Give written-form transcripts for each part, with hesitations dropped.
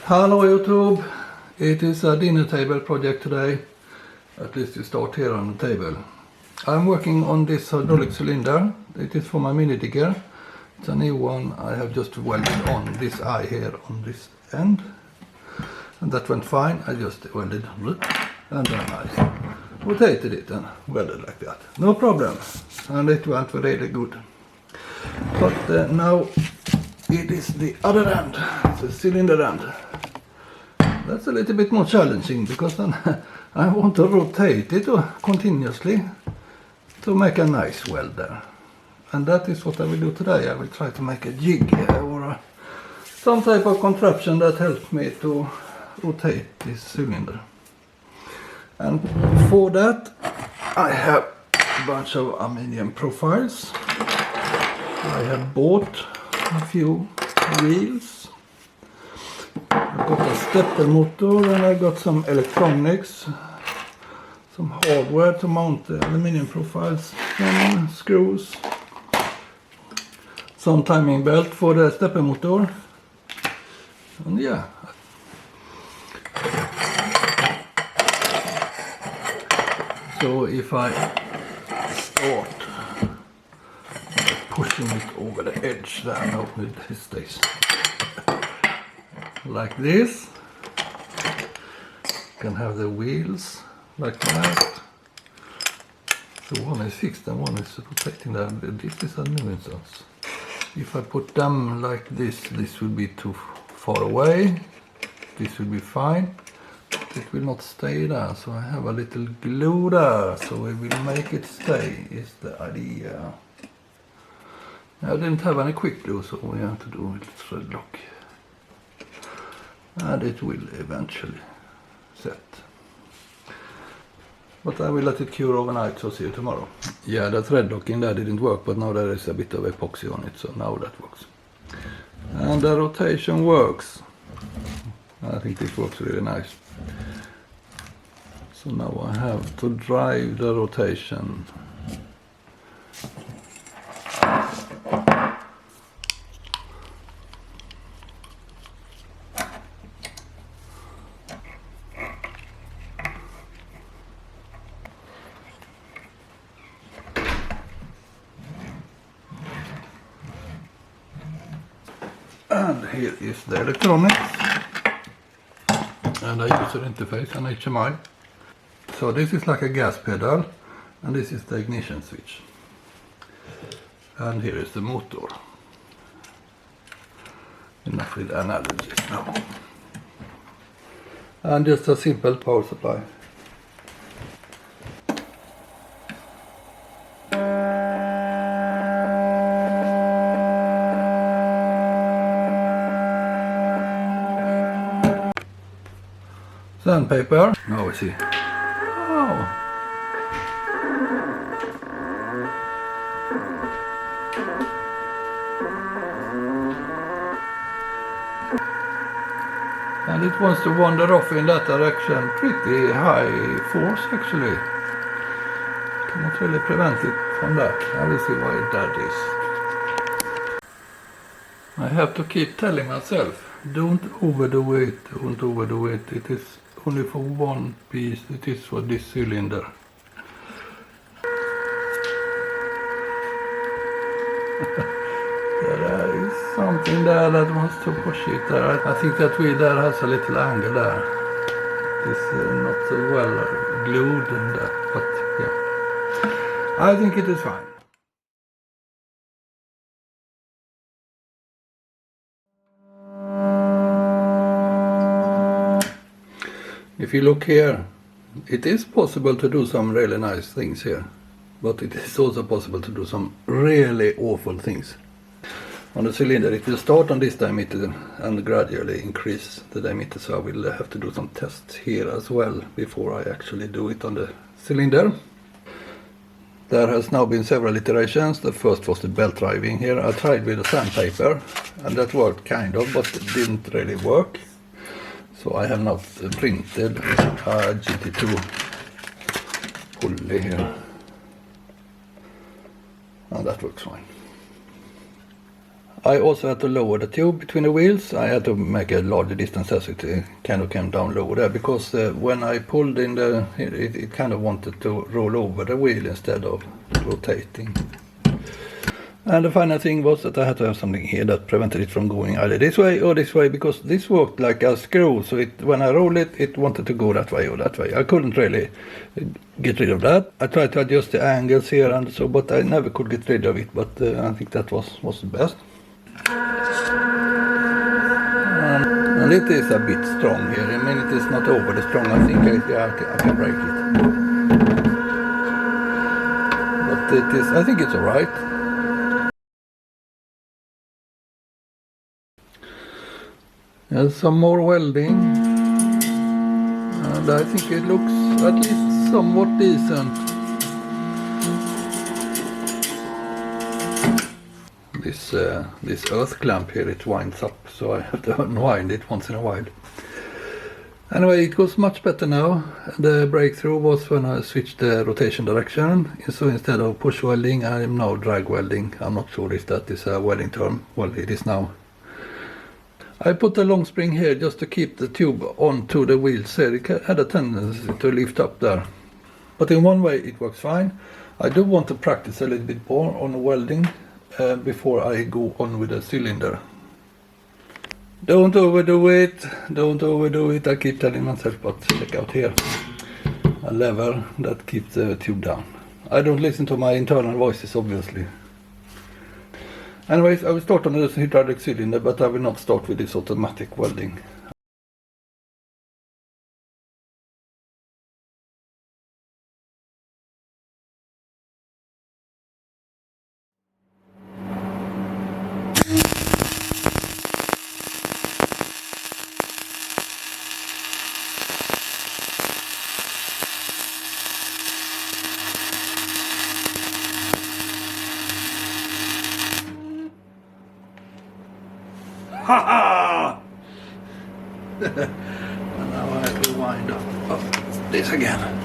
Hello YouTube, it is a dinner table project today, at least you start here on the table. I'm working on this hydraulic cylinder, it is for my mini digger. It's a new one, I have just welded on this eye here on this end. And that went fine, I just welded and then I rotated it and welded like that. No problem, and it went really good. But now it is the other end, the cylinder end. That's a little bit more challenging because then I want to rotate it continuously to make a nice weld there. And that is what I will do today. I will try to make a jig or some type of contraption that helps me to rotate this cylinder. And for that I have a bunch of aluminium profiles. I have bought a few wheels. I got a stepper motor and I got some electronics, some hardware to mount the aluminium profiles, some screws, some timing belt for the stepper motor, and yeah. So if I start pushing it over the edge there, now with this stays like this, you can have the wheels like that. So one is fixed and one is rotating there. This is a nuisance. If I put them like this, this will be too far away. This will be fine. It will not stay there, so I have a little glue there, so we will make it stay, is the idea. I didn't have any quick glue, so we have to do a thread lock. And it will eventually set. But I will let it cure overnight, so see you tomorrow. Yeah, the thread lock in there didn't work, but now there is a bit of epoxy on it, so now that works. And the rotation works. I think this works really nice. So now I have to drive the rotation. And here is the electronics and a user interface and HMI. So this is like a gas pedal and this is the ignition switch. And here is the motor. Enough with analogies now. And just a simple power supply. Sandpaper. Now we see. Oh. And it wants to wander off in that direction. Pretty high force actually. Cannot really prevent it from that. I will see why that is. I have to keep telling myself, don't overdo it, don't overdo it. It is only for one piece, it is for this cylinder. There is something there that wants to push it there. I think that wheel there has a little angle there. It is not so well glued in that, but yeah. I think it is fine. If you look here, it is possible to do some really nice things here, but it is also possible to do some really awful things. On the cylinder it will start on this diameter and gradually increase the diameter, so I will have to do some tests here as well before I actually do it on the cylinder. There has now been several iterations. The first was the belt driving here. I tried with the sandpaper and that worked kind of, but it didn't really work. So I have now printed a GT2 pulley here, and that works fine. I also had to lower the tube between the wheels. I had to make a larger distance as it kind of came down lower there, because when I pulled in it kind of wanted to roll over the wheel instead of rotating. And the final thing was that I had to have something here that prevented it from going either this way or this way, because this worked like a screw, so when I rolled it wanted to go that way or that way. I couldn't really get rid of that. I tried to adjust the angles here and so, but I never could get rid of it, but I think that was the best. And it is a bit strong here. I mean, it is not over the strong. I think I can break it. But I think it's alright. Some more welding, and I think it looks at least somewhat decent. This earth clamp here, it winds up, so I have to unwind it once in a while. Anyway, it goes much better now. The breakthrough was when I switched the rotation direction, so instead of push welding I am now drag welding. I'm not sure if that is a welding term. Well, it is now. I put a long spring here just to keep the tube onto the wheels here. It had a tendency to lift up there. But in one way it works fine. I do want to practice a little bit more on the welding before I go on with the cylinder. Don't overdo it, don't overdo it. I keep telling myself, but check out here. A lever that keeps the tube down. I don't listen to my internal voices, obviously. Anyways, I will start on the hydraulic cylinder, but I will not start with this automatic welding. Ha ha! And now I have to wind up this again.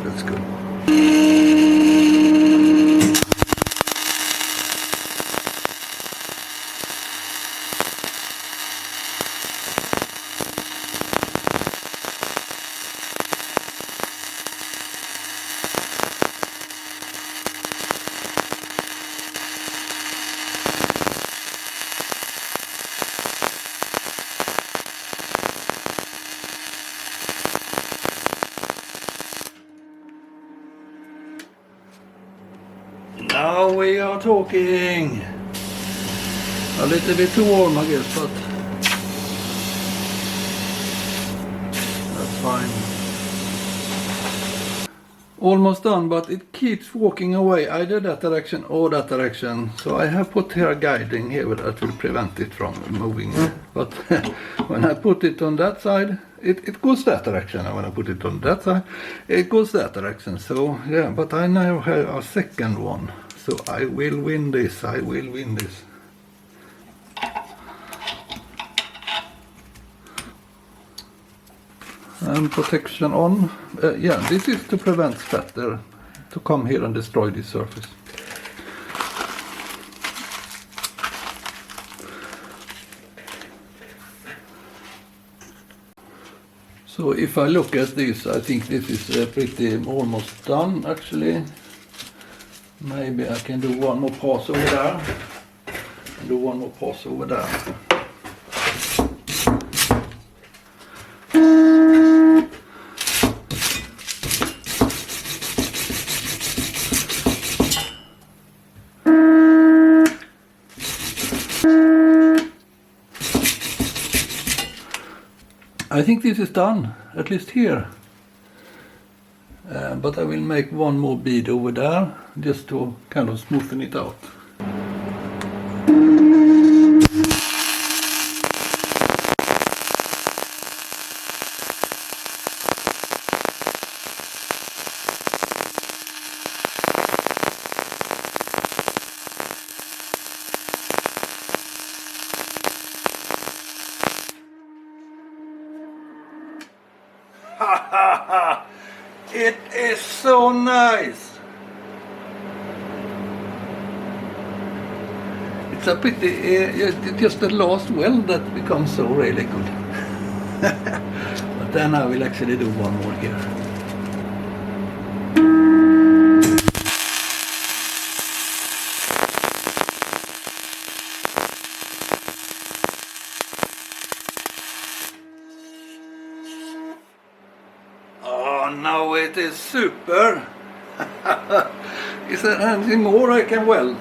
That's good. Now we are talking. A little bit too warm, I guess, but that's fine. Almost done, but it keeps walking away either that direction or that direction. So I have put here a guiding here that will prevent it from moving. But when I put it on that side, it goes that direction. And when I put it on that side, it goes that direction. So yeah, but I now have a second one. So I will win this. I will win this. And protection on. Yeah, this is to prevent spatter to come here and destroy this surface. So if I look at this, I think this is pretty almost done actually. Maybe I can do one more pass over there. And do one more pass over there. I think this is done, at least here. But I will make one more bead over there, just to kind of smoothen it out. It is so nice. It's a pity, it's just the last weld that becomes so really good. But then I will actually do one more here. Oh, now it is super. Is there anything more I can weld?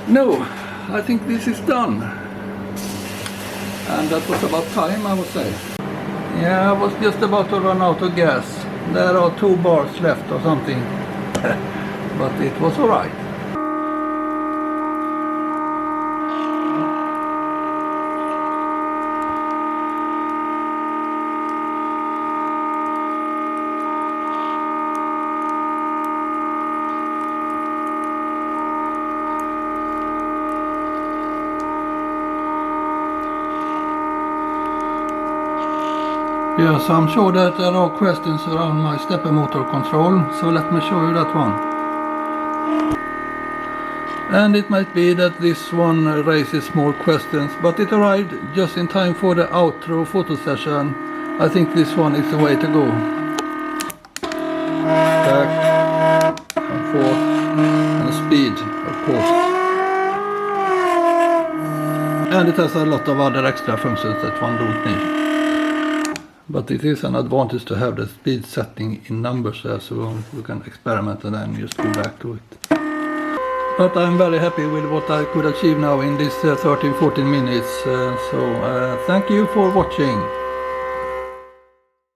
No, I think this is done. And that was about time, I would say. Yeah, I was just about to run out of gas. There are 2 bars left or something. But it was alright. Yes, I'm sure that there are questions around my stepper motor control, so let me show you that one. And it might be that this one raises more questions, but it arrived just in time for the outro photo session. I think this one is the way to go. Back and forth, and speed, of course. And it has a lot of other extra functions that one don't need. But it is an advantage to have the speed setting in numbers there, so we can experiment and then just go back to it. But I'm very happy with what I could achieve now in this 13-14 minutes. So thank you for watching.